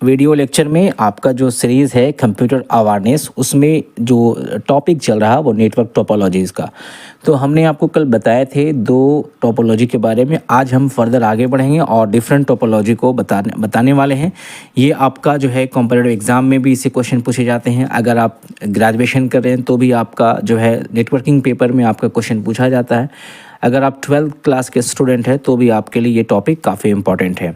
Video lecture में आपका जो सीरीज़ है कंप्यूटर अवेयरनेस, उसमें जो टॉपिक चल रहा वो नेटवर्क टोपोलॉजीज़ का। तो हमने आपको कल बताए थे दो टोपोलॉजी के बारे में। आज हम फर्दर आगे बढ़ेंगे और डिफरेंट टोपोलॉजी को बताने वाले हैं। ये आपका जो है कॉम्पिटिटिव एग्ज़ाम में भी इससे क्वेश्चन पूछे जाते हैं। अगर आप ग्रेजुएशन कर रहे हैं तो भी आपका जो है नेटवर्किंग पेपर में आपका क्वेश्चन पूछा जाता है। अगर आप 12th क्लास के स्टूडेंट हैं तो भी आपके लिए ये टॉपिक काफ़ी इंपॉर्टेंट है।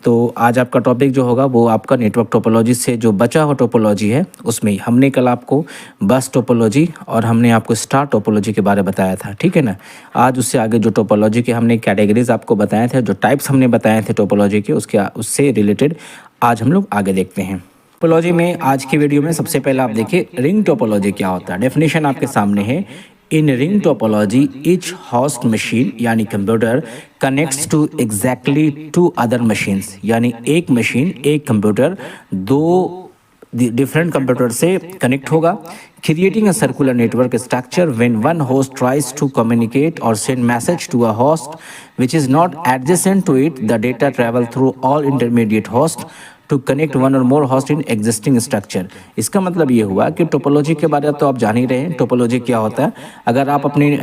तो आज आपका टॉपिक जो होगा वो आपका नेटवर्क टोपोलॉजी से जो बचा हुआ टोपोलॉजी है उसमें हमने कल आपको बस टोपोलॉजी और हमने आपको स्टार टोपोलॉजी के बारे में बताया था, ठीक है ना। आज उससे आगे जो टोपोलॉजी के हमने कैटेगरीज आपको बताए थे, जो टाइप्स हमने बताए थे टोपोलॉजी के, उससे रिलेटेड आज हम लोग आगे देखते हैं। टोपोलॉजी में आज की वीडियो में सबसे पहले आप देखिए रिंग टोपोलॉजी क्या होता है। डेफिनेशन आपके सामने है। In ring topology each host machine यानी computer connects to exactly two other machines, यानी एक मशीन एक कंप्यूटर दो डिफरेंट कंप्यूटर से कनेक्ट होगा, creating a circular network structure when one host tries to communicate और send message to a host which is not adjacent to it, the data travel through all intermediate host to connect one or more host in existing structure. इसका मतलब ये हुआ कि topology के बारे में तो आप जान ही रहे हैं टोपोलॉजी क्या होता है। अगर आप अपने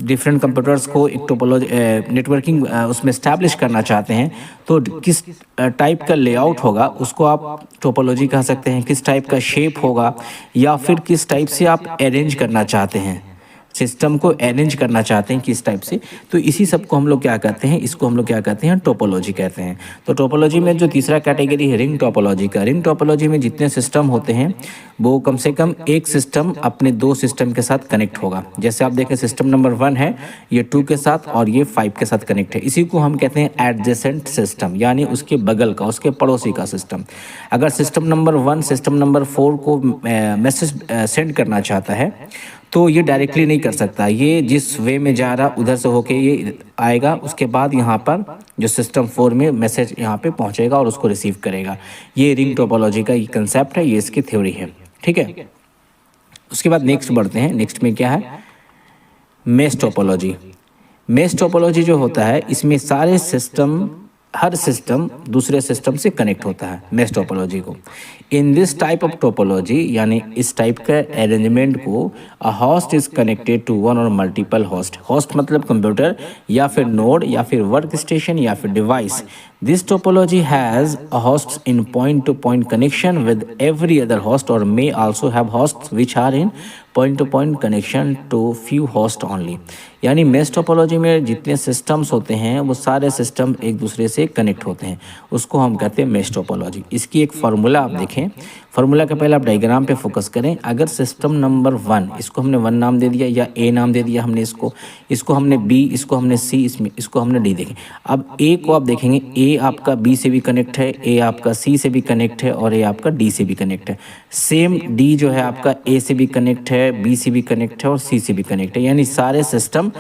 डिफरेंट कंप्यूटर्स को एक टोपोलॉजी नेटवर्किंग उसमें इस्टेब्लिश करना चाहते हैं तो किस टाइप का लेआउट होगा उसको आप टोपोलॉजी कह सकते हैं, किस टाइप का शेप होगा या फिर किस टाइप से आप अरेंज करना चाहते हैं, सिस्टम को अरेंज करना चाहते हैं किस टाइप से, तो इसी सब को हम लोग क्या कहते हैं, इसको हम लोग क्या कहते हैं, टोपोलॉजी कहते हैं। तो टोपोलॉजी में जो तीसरा कैटेगरी है रिंग टोपोलॉजी का, रिंग टोपोलॉजी में जितने सिस्टम होते हैं वो कम से कम एक सिस्टम अपने दो सिस्टम के साथ कनेक्ट होगा। जैसे आप देखें सिस्टम नंबर 1 है, ये 2 के साथ और ये 5 के साथ कनेक्ट है। इसी को हम कहते हैं एडजेसेंट सिस्टम, यानी उसके बगल का, उसके पड़ोसी का सिस्टम। अगर सिस्टम नंबर 1 सिस्टम नंबर 4 को मैसेज सेंड करना चाहता है तो ये डायरेक्टली नहीं कर सकता। ये जिस वे में जा रहा उधर से होके ये आएगा, उसके बाद यहाँ पर जो सिस्टम 4 में मैसेज यहाँ पे पहुँचेगा और उसको रिसीव करेगा। ये रिंग टोपोलॉजी का ये कंसेप्ट है, ये इसकी थ्योरी है, ठीक है। उसके बाद नेक्स्ट बढ़ते हैं। नेक्स्ट में क्या है, मेश टोपोलॉजी। मेश टोपोलॉजी जो होता है इसमें सारे सिस्टम, हर सिस्टम दूसरे सिस्टम से कनेक्ट होता है मेश टोपोलॉजी को। In this type of topology, यानी इस टाइप का अरेंजमेंट को, a host is connected to one or multiple host. Host मतलब कंप्यूटर या फिर नोड या फिर वर्क स्टेशन या फिर device. This topology has a host in point to point connection with every other host और may also have host which are in point to point connection to few host only. यानी mesh topology में जितने systems होते हैं वो सारे system एक दूसरे से कनेक्ट होते हैं, उसको हम कहते हैं मेश टोपोलॉजी। इसकी एक फार्मूला आप देखें। फार्मूला के पहले आप डायग्राम पे फोकस करें। अगर सिस्टम नंबर 1, इसको हमने 1 नाम दे दिया या ए नाम दे दिया हमने, इसको हमने बी, इसको हमने सी, इसको हमने डी देखें। अब ए को आप देखेंगे, ए आपका बी से भी कनेक्ट है, ए आपका सी से भी कनेक्ट है और ए आपका डी से भी कनेक्ट है। सेम डी जो है आपका ए से भी कनेक्ट है, बी से भी कनेक्ट है और सी से भी कनेक्ट है, यानी सारे सिस्टम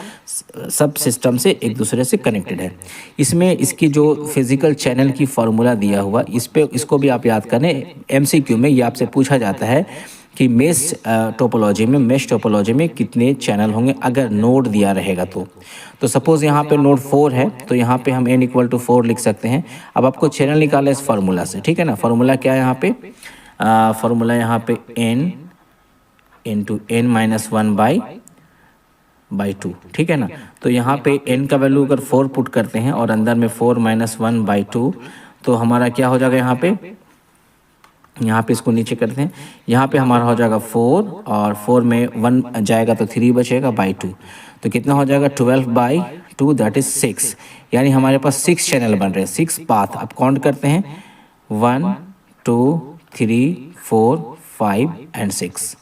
सब सिस्टम से एक दूसरे से कनेक्टेड है। इसमें इसकी जो फिजिकल चैनल की फार्मूला दिया हुआ इसको भी आप याद करें। एमसीक्यू में ये आपसे पूछा जाता है कि मेश टोपोलॉजी में कितने चैनल होंगे अगर नोड दिया रहेगा तो सपोज यहाँ पे नोड 4 है तो यहाँ पे हम n = 4 लिख सकते हैं। अब आपको चैनल निकाला इस फार्मूला से, ठीक है ना। फार्मूला क्या है यहाँ पे, फार्मूला यहाँ पे n × n-1 बाई 2, ठीक है ना। तो यहाँ पे n का वैल्यू अगर 4 पुट करते हैं और अंदर में 4 - 1 बाई 2 तो हमारा क्या हो जाएगा, यहाँ पे इसको नीचे करते हैं, यहाँ पे हमारा हो जाएगा 4 और 4 में 1 जाएगा तो 3 बचेगा बाई 2, तो कितना हो जाएगा 12 बाई 2 दैट इज 6। यानी हमारे पास 6 चैनल बन रहे हैं, 6 पाथ। अब काउंट करते हैं 1 2 3 4 5 एंड 6।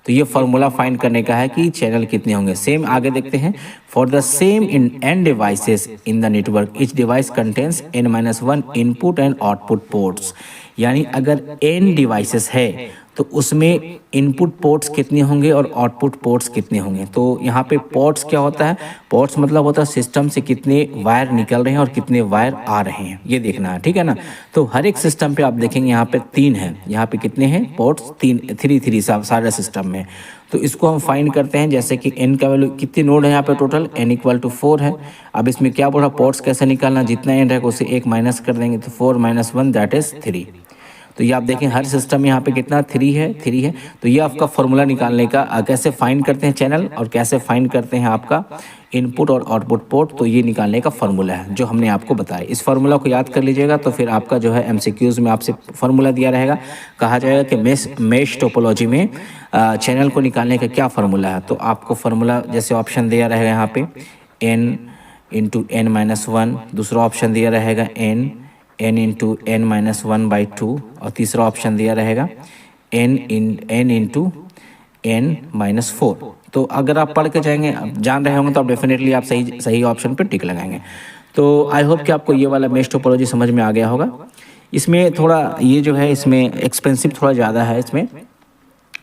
तो ये फार्मूला फाइंड करने का है कि चैनल कितने होंगे। सेम आगे देखते हैं। For the same in n devices in the network each device contains n-1 input and output ports. यानी अगर n डिवाइसेस है तो उसमें इनपुट पोर्ट्स कितने होंगे और आउटपुट पोर्ट्स कितने होंगे। तो यहाँ पे पोर्ट्स क्या होता है, पोर्ट्स मतलब होता है सिस्टम से कितने वायर निकल रहे हैं और कितने वायर आ रहे हैं, ये देखना है, ठीक है ना। तो हर एक सिस्टम पे आप देखेंगे यहाँ पे 3 है, यहाँ पे कितने हैं पोर्ट्स, 3 सारे सिस्टम में। तो इसको हम फाइंड करते हैं, जैसे कि n का वैल्यू, कितने नोड है यहाँ पे टोटल, n = 4 है। अब इसमें क्या बोला, पोर्ट्स कैसे निकालना, जितना n रहेगा उसे 1 माइनस कर देंगे तो 4 - 1 दैट इज 3। तो ये आप देखें हर सिस्टम में यहाँ पे कितना 3 है। तो ये आपका फॉर्मूला निकालने का कैसे फाइंड करते हैं चैनल और कैसे फाइंड करते हैं आपका इनपुट और आउटपुट पोर्ट, तो ये निकालने का फार्मूला है जो हमने आपको बताया। इस फार्मूला को याद कर लीजिएगा, तो फिर आपका जो है एमसीक्यूज में आपसे फार्मूला दिया रहेगा, कहा जाएगा कि मेश टोपोलॉजी में चैनल को निकालने का क्या फार्मूला है। तो आपको फार्मूला जैसे ऑप्शन दिया रहेगा यहाँ पे n into N minus one, दूसरा ऑप्शन दिया रहेगा n into N minus one by two, और तीसरा ऑप्शन दिया रहेगा n into n minus four. तो अगर आप पढ़ के जाएंगे, जान रहे होंगे, तो आप डेफिनेटली आप सही ऑप्शन पर टिक लगाएंगे। तो आई होप कि आपको ये वाला मेश टोपोलॉजी समझ में आ गया होगा। इसमें थोड़ा ये जो है इसमें एक्सपेंसिव थोड़ा ज़्यादा है, इसमें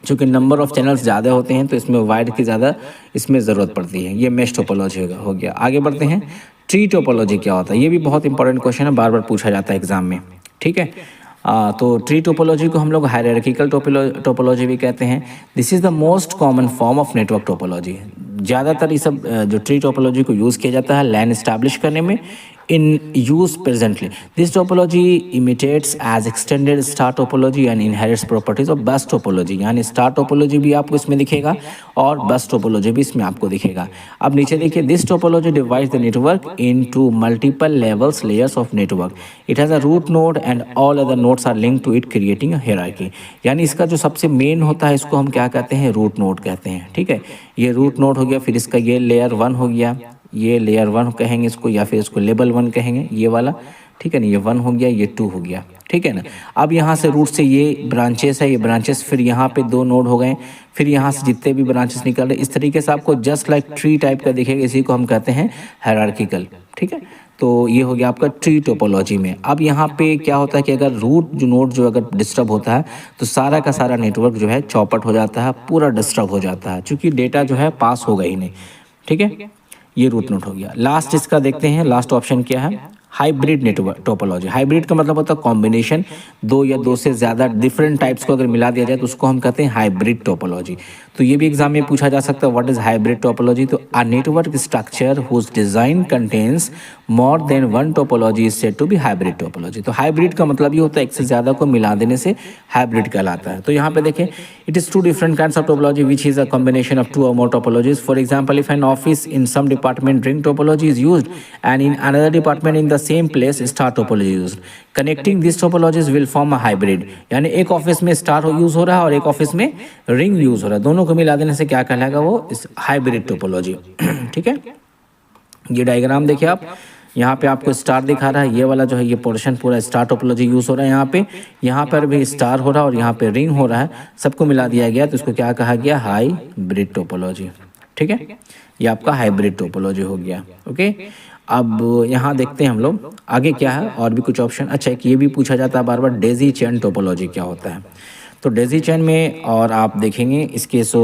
चूँकि नंबर ऑफ़ चैनल्स ज़्यादा होते हैं तो इसमें वायर की ज़्यादा इसमें ज़रूरत पड़ती है। ये मेश टोपोलॉजी हो गया। आगे बढ़ते हैं, ट्री टोपोलॉजी क्या होता है। ये भी बहुत इंपॉर्टेंट क्वेश्चन है, बार बार पूछा जाता है एग्जाम में, ठीक है। तो ट्री टोपोलॉजी को हम लोग हायरार्किकल टोपोलॉजी भी कहते हैं। This is the most common form of network topology. ज़्यादातर ये सब जो ट्री टोपोलॉजी को यूज़ किया जाता है लैन इस्टेब्लिश करने में, in use presently. This topology imitates as extended star topology and inherits properties of bus topology. यानी स्टार टोपोलॉजी भी आपको इसमें दिखेगा और बस टोपोलॉजी भी इसमें आपको दिखेगा। अब नीचे देखिए, this topology divides the network into multiple levels layers of network. It has a root node and all other nodes are linked to it creating a hierarchy. यानी इसका जो सबसे मेन होता है इसको हम क्या कहते हैं, रूट नोड कहते हैं, ठीक है। ये रूट नोड हो गया, फिर इसका ये लेयर 1 हो गया, ये लेयर 1 कहेंगे इसको, या फिर इसको लेवल 1 कहेंगे, ये वाला, ठीक है ना। ये 1 हो गया, ये 2 हो गया, ठीक है ना। अब यहाँ से रूट से ये ब्रांचेस है, ये ब्रांचेस, फिर यहाँ पे 2 नोड हो गए, फिर यहाँ से जितने भी ब्रांचेस निकल रहे, इस तरीके से आपको जस्ट लाइक ट्री टाइप का दिखेगा। इसी को हम कहते हैं हायरार्किकल, ठीक है। तो ये हो गया आपका ट्री टोपोलॉजी में। अब यहाँ पे क्या होता है कि अगर रूट जो नोड जो अगर डिस्टर्ब होता है तो सारा का सारा नेटवर्क जो है चौपट हो जाता है, पूरा डिस्टर्ब हो जाता है, क्योंकि डेटा जो है पास होगा ही नहीं, ठीक है। ये रूट नोड हो गया। लास्ट इसका देखते हैं, लास्ट ऑप्शन क्या है, हाइब्रिड नेटवर्क टोपोलॉजी। हाइब्रिड का मतलब होता है कॉम्बिनेशन, 2 या 2 से ज़्यादा डिफरेंट टाइप्स को अगर मिला दिया जाए तो उसको हम कहते हैं हाइब्रिड टोपोलॉजी। तो ये भी एग्जाम में पूछा जा सकता है, व्हाट इज हाइब्रिड टोपोलॉजी। तो a network structure whose design contains more than one topology is said to be hybrid topology. तो हाइब्रिड का मतलब ये होता है एक से ज़्यादा को मिला देने से हाइब्रिड कहलाता है। तो यहाँ पे देखें, it is 2 different kinds of topology which is a combination of 2 or more topologies. For example, if an office in some department ring topology is used and in another department in the same place star topology used, connecting this topologies will form a hybrid. यानी एक office में star use हो रहा है और एक office में ring use हो रहा है, दोनों को मिला देने से क्या कहलाएगा, वो हाइब्रिड टोपोलॉजी, ठीक है। ये डायग्राम देखिए आप, यहाँ पे आपको स्टार दिखा रहा है, ये वाला जो है ये पोर्शन पूरा स्टार टोपोलॉजी यूज हो रहा है। यहाँ पर भी स्टार हो रहा है और यहाँ पे रिंग हो रहा है, सबको मिला दिया गया तो इसको क्या कहा गया, हाइब्रिड टोपोलॉजी, ठीक है। ये आपका हाइब्रिड टोपोलॉजी हो गया, ओके। अब यहाँ देखते हैं हम लोग आगे क्या है, और भी कुछ ऑप्शन। अच्छा, एक ये भी पूछा जाता है बार बार, डेजी चेन टोपोलॉजी क्या होता है। तो डेजी चेन में और आप देखेंगे इसके जो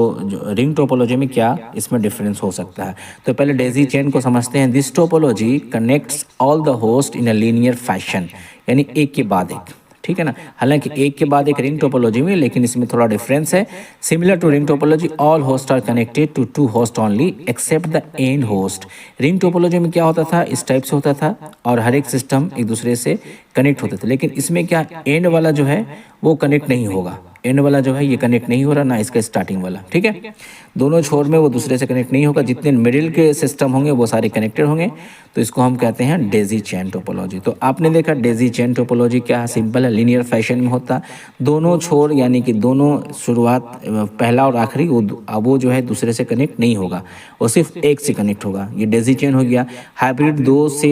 रिंग टोपोलॉजी में क्या इसमें डिफरेंस हो सकता है। तो पहले डेजी चेन को समझते हैं। This topology connects all the host in a linear fashion, यानी एक के बाद एक, ठीक है ना। हालांकि एक के बाद एक रिंग टोपोलॉजी में, लेकिन इसमें थोड़ा डिफरेंस है। Similar to ring topology, all host are connected to 2 host only except the end host. Ring topology में क्या होता था, इस टाइप से होता था और हर एक सिस्टम एक दूसरे से कनेक्ट होते थे, लेकिन इसमें क्या, एंड वाला जो है वो कनेक्ट नहीं होगा। एंड वाला जो है ये कनेक्ट नहीं हो रहा, ना इसका स्टार्टिंग वाला, ठीक है। दोनों छोर में वो दूसरे से कनेक्ट नहीं होगा, जितने मिडिल के सिस्टम होंगे वो सारे कनेक्टेड होंगे, तो इसको हम कहते हैं डेजी चेन टोपोलॉजी। तो आपने देखा डेजी चेन टोपोलॉजी क्या है, सिंपल है, लीनियर फैशन में होता, दोनों छोर यानी कि दोनों शुरुआत पहला और आखिरी वो जो है दूसरे से कनेक्ट नहीं होगा, वो सिर्फ एक से कनेक्ट होगा, ये डेजी चेन हो गया। हाइब्रिड 2 से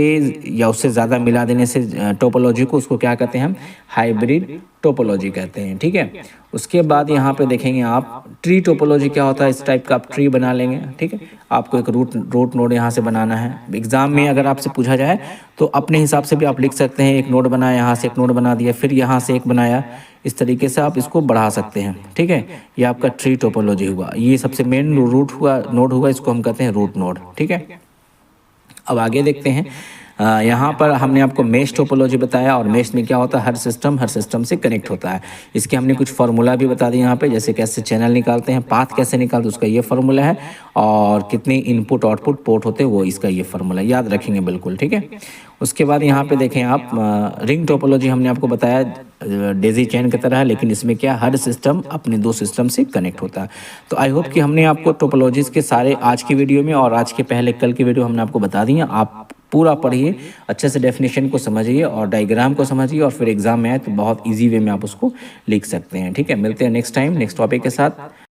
या उससे ज़्यादा मिला देने से टोपोलॉजी को, उसको क्या कहते हैं हम, हाइब्रिड टोपोलॉजी कहते हैं, ठीक है। उसके बाद यहाँ पे देखेंगे आप ट्री टोपोलॉजी क्या होता है, इस टाइप का आप ट्री बना लेंगे, ठीक है। आपको एक रूट नोड यहाँ से बनाना है। एग्जाम में अगर आपसे पूछा जाए तो अपने हिसाब से भी आप लिख सकते हैं, एक नोड बनाया, यहाँ से एक नोड बना दिया, फिर यहाँ से एक बनाया, इस तरीके से आप इसको बढ़ा सकते हैं, ठीक है। ये आपका ट्री टोपोलॉजी हुआ, ये सबसे मेन रूट हुआ, नोड हुआ, इसको हम कहते हैं रूट नोड, ठीक है। अब आगे देखते हैं, यहाँ पर हमने आपको मेश टोपोलॉजी बताया, और मेश में क्या होता है, हर सिस्टम से कनेक्ट होता है। इसके हमने कुछ फार्मूला भी बता दिए यहाँ पे, जैसे कैसे चैनल निकालते हैं, पाथ कैसे निकालते हैं उसका ये फार्मूला है, और कितने इनपुट आउटपुट पोर्ट होते हैं वो इसका ये फार्मूला याद रखेंगे बिल्कुल, ठीक है। उसके बाद यहाँ पे देखें आप, रिंग टोपोलॉजी हमने आपको बताया डेजी चैन की तरह है, लेकिन इसमें क्या हर सिस्टम अपने दो सिस्टम से कनेक्ट होता है। तो आई होप कि हमने आपको टोपोलॉजीज़ के सारे आज की वीडियो में और आज के पहले कल की वीडियो हमने आपको बता दी हैं। आप पूरा पढ़िए, अच्छे से डेफिनेशन को समझिए और डायग्राम को समझिए, और फिर एग्जाम में आए तो बहुत ईजी वे में आप उसको लिख सकते हैं, ठीक है। मिलते हैं नेक्स्ट टाइम नेक्स्ट टॉपिक के साथ।